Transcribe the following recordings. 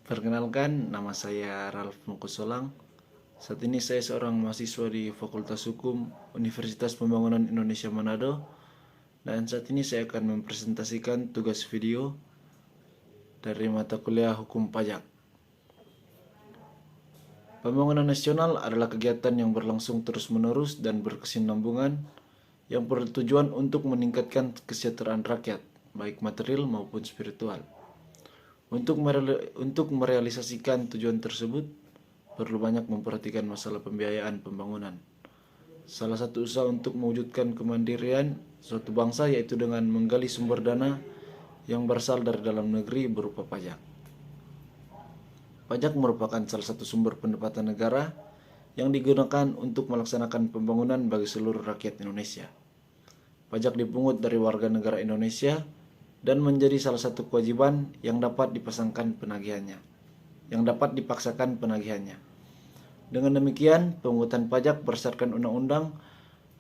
Perkenalkan, nama saya Ralf Mukosolang. Saat ini saya seorang mahasiswa di Fakultas Hukum Universitas Pembangunan Indonesia Manado. Dan saat ini saya akan mempresentasikan tugas video dari mata kuliah Hukum Pajak. Pembangunan nasional adalah kegiatan yang berlangsung terus-menerus dan berkesinambungan yang bertujuan untuk meningkatkan kesejahteraan rakyat, baik material maupun spiritual. Untuk merealisasikan tujuan tersebut, perlu banyak memperhatikan masalah pembiayaan pembangunan. Salah satu usaha untuk mewujudkan kemandirian suatu bangsa yaitu dengan menggali sumber dana yang berasal dari dalam negeri berupa pajak. Pajak merupakan salah satu sumber pendapatan negara yang digunakan untuk melaksanakan pembangunan bagi seluruh rakyat Indonesia. Pajak dipungut dari warga negara Indonesia dan menjadi salah satu kewajiban yang dapat dipaksakan penagihannya. Dengan demikian, pemungutan pajak berdasarkan undang-undang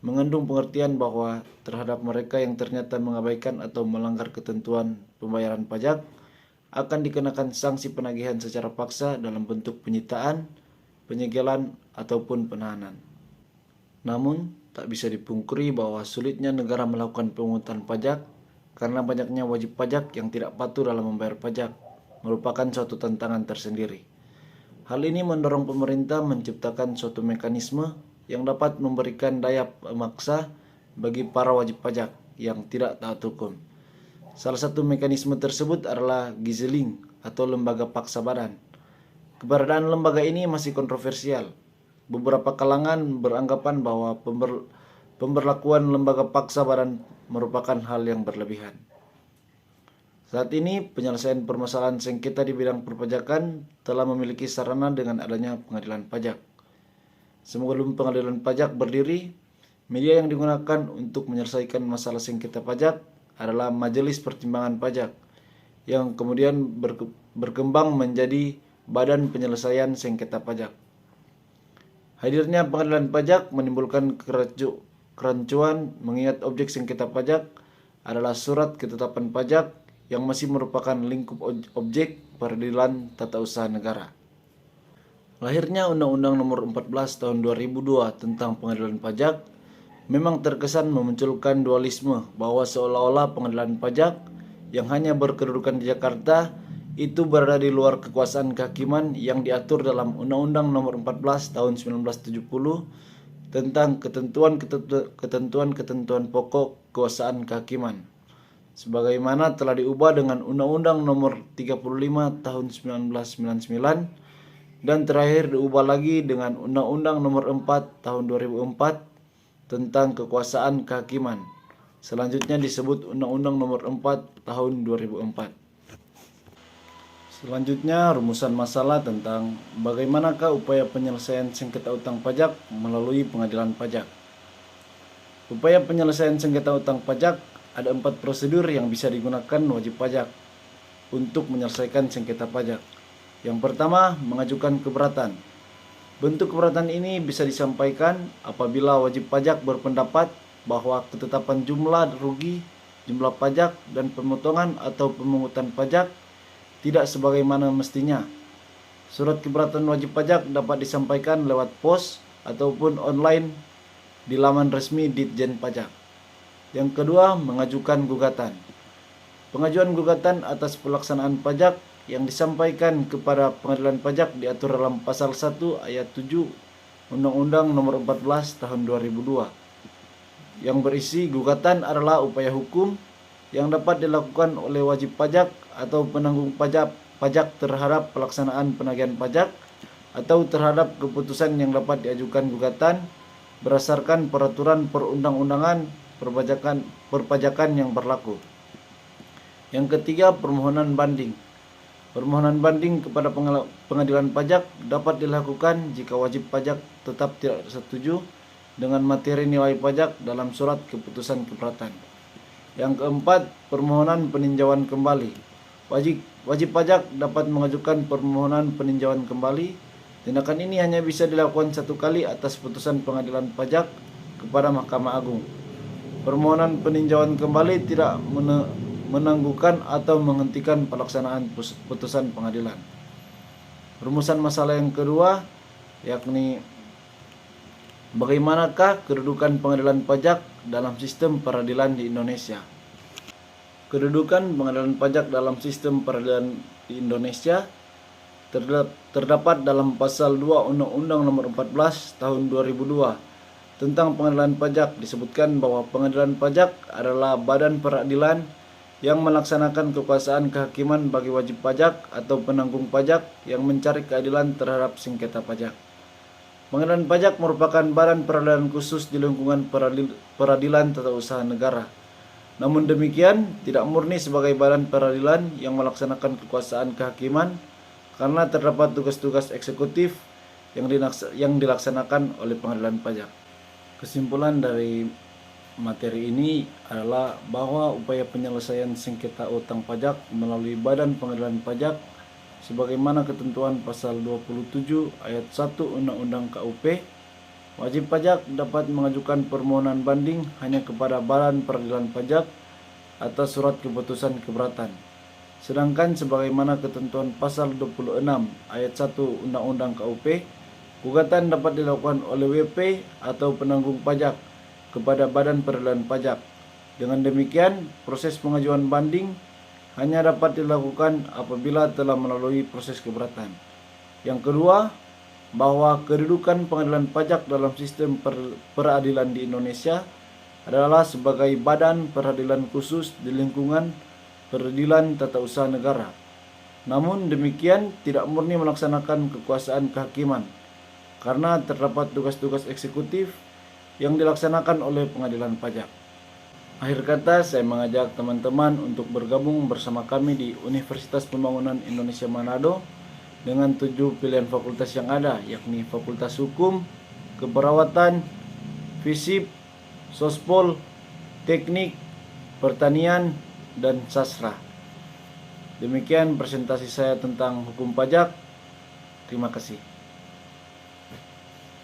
mengandung pengertian bahwa terhadap mereka yang ternyata mengabaikan atau melanggar ketentuan pembayaran pajak akan dikenakan sanksi penagihan secara paksa dalam bentuk penyitaan, penyegelan, ataupun penahanan. Namun, tak bisa dipungkiri bahwa sulitnya negara melakukan pemungutan pajak karena banyaknya wajib pajak yang tidak patuh dalam membayar pajak merupakan suatu tantangan tersendiri. Hal ini mendorong pemerintah menciptakan suatu mekanisme yang dapat memberikan daya pemaksa bagi para wajib pajak yang tidak taat hukum. Salah satu mekanisme tersebut adalah gizeling atau lembaga paksa badan. Keberadaan lembaga ini masih kontroversial. Beberapa kalangan beranggapan bahwa pemberlakuan lembaga paksa badan merupakan hal yang berlebihan. Saat ini, penyelesaian permasalahan sengketa di bidang perpajakan telah memiliki sarana dengan adanya pengadilan pajak. Sebelum pengadilan pajak berdiri, media yang digunakan untuk menyelesaikan masalah sengketa pajak adalah Majelis Pertimbangan Pajak, yang kemudian berkembang menjadi Badan Penyelesaian Sengketa Pajak. Hadirnya pengadilan pajak menimbulkan kerancuan mengingat objek sengketa pajak adalah surat ketetapan pajak yang masih merupakan lingkup objek peradilan tata usaha negara. Lahirnya Undang-Undang Nomor 14 Tahun 2002 tentang pengadilan pajak memang terkesan memunculkan dualisme bahwa seolah-olah pengadilan pajak yang hanya berkedudukan di Jakarta itu berada di luar kekuasaan kehakiman yang diatur dalam Undang-Undang Nomor 14 Tahun 1970 tentang ketentuan-ketentuan pokok kekuasaan kehakiman, sebagaimana telah diubah dengan Undang-Undang Nomor 35 Tahun 1999 dan terakhir diubah lagi dengan Undang-Undang Nomor 4 Tahun 2004 tentang kekuasaan kehakiman. Selanjutnya disebut Undang-Undang Nomor 4 Tahun 2004. Selanjutnya, rumusan masalah tentang bagaimanakah upaya penyelesaian sengketa utang pajak melalui pengadilan pajak. Upaya penyelesaian sengketa utang pajak ada 4 prosedur yang bisa digunakan wajib pajak untuk menyelesaikan sengketa pajak. Yang pertama, mengajukan keberatan. Bentuk keberatan ini bisa disampaikan apabila wajib pajak berpendapat bahwa ketetapan jumlah rugi, jumlah pajak, dan pemotongan atau pemungutan pajak tidak sebagaimana mestinya. Surat keberatan wajib pajak dapat disampaikan lewat pos ataupun online di laman resmi Ditjen Pajak. Yang kedua, mengajukan gugatan. Pengajuan gugatan atas pelaksanaan pajak yang disampaikan kepada pengadilan pajak diatur dalam pasal 1 ayat 7 Undang-Undang Nomor 14 Tahun 2002. Yang berisi gugatan adalah upaya hukum yang dapat dilakukan oleh wajib pajak atau penanggung pajak terhadap pelaksanaan penagihan pajak atau terhadap keputusan yang dapat diajukan gugatan berdasarkan peraturan perundang-undangan perpajakan yang berlaku. Yang ketiga, permohonan banding. Permohonan banding kepada pengadilan pajak dapat dilakukan jika wajib pajak tetap tidak setuju dengan materi nilai pajak dalam surat keputusan keberatan. Yang keempat, permohonan peninjauan kembali. Wajib pajak dapat mengajukan permohonan peninjauan kembali. Tindakan ini hanya bisa dilakukan satu kali atas putusan pengadilan pajak kepada Mahkamah Agung. Permohonan peninjauan kembali tidak menangguhkan atau menghentikan pelaksanaan putusan pengadilan. Rumusan masalah yang kedua yakni bagaimanakah kedudukan pengadilan pajak dalam sistem peradilan di Indonesia. Kedudukan pengadilan pajak dalam sistem peradilan di Indonesia terdapat dalam pasal 2 Undang-Undang Nomor 14 Tahun 2002 tentang pengadilan pajak. Disebutkan bahwa pengadilan pajak adalah badan peradilan yang melaksanakan kekuasaan kehakiman bagi wajib pajak atau penanggung pajak yang mencari keadilan terhadap sengketa pajak. Pengadilan pajak merupakan badan peradilan khusus di lingkungan peradilan tata usaha negara. Namun demikian, tidak murni sebagai badan peradilan yang melaksanakan kekuasaan kehakiman karena terdapat tugas-tugas eksekutif yang dilaksanakan oleh pengadilan pajak. Kesimpulan dari materi ini adalah bahwa upaya penyelesaian sengketa utang pajak melalui badan pengadilan pajak sebagaimana ketentuan pasal 27 ayat 1 Undang-Undang KUP, wajib pajak dapat mengajukan permohonan banding hanya kepada badan peradilan pajak atas surat keputusan keberatan. Sedangkan sebagaimana ketentuan pasal 26 ayat 1 Undang-Undang KUP, gugatan dapat dilakukan oleh WP atau penanggung pajak kepada badan peradilan pajak. Dengan demikian, proses pengajuan banding hanya dapat dilakukan apabila telah melalui proses keberatan. Yang kedua, bahwa kedudukan pengadilan pajak dalam sistem peradilan di Indonesia adalah sebagai badan peradilan khusus di lingkungan peradilan tata usaha negara. Namun demikian tidak murni melaksanakan kekuasaan kehakiman karena terdapat tugas-tugas eksekutif yang dilaksanakan oleh pengadilan pajak. Akhir kata, saya mengajak teman-teman untuk bergabung bersama kami di Universitas Pembangunan Indonesia Manado dengan 7 pilihan fakultas yang ada, yakni Fakultas Hukum, Keperawatan, Fisip, Sospol, Teknik, Pertanian, dan Sastra. Demikian presentasi saya tentang hukum pajak. Terima kasih.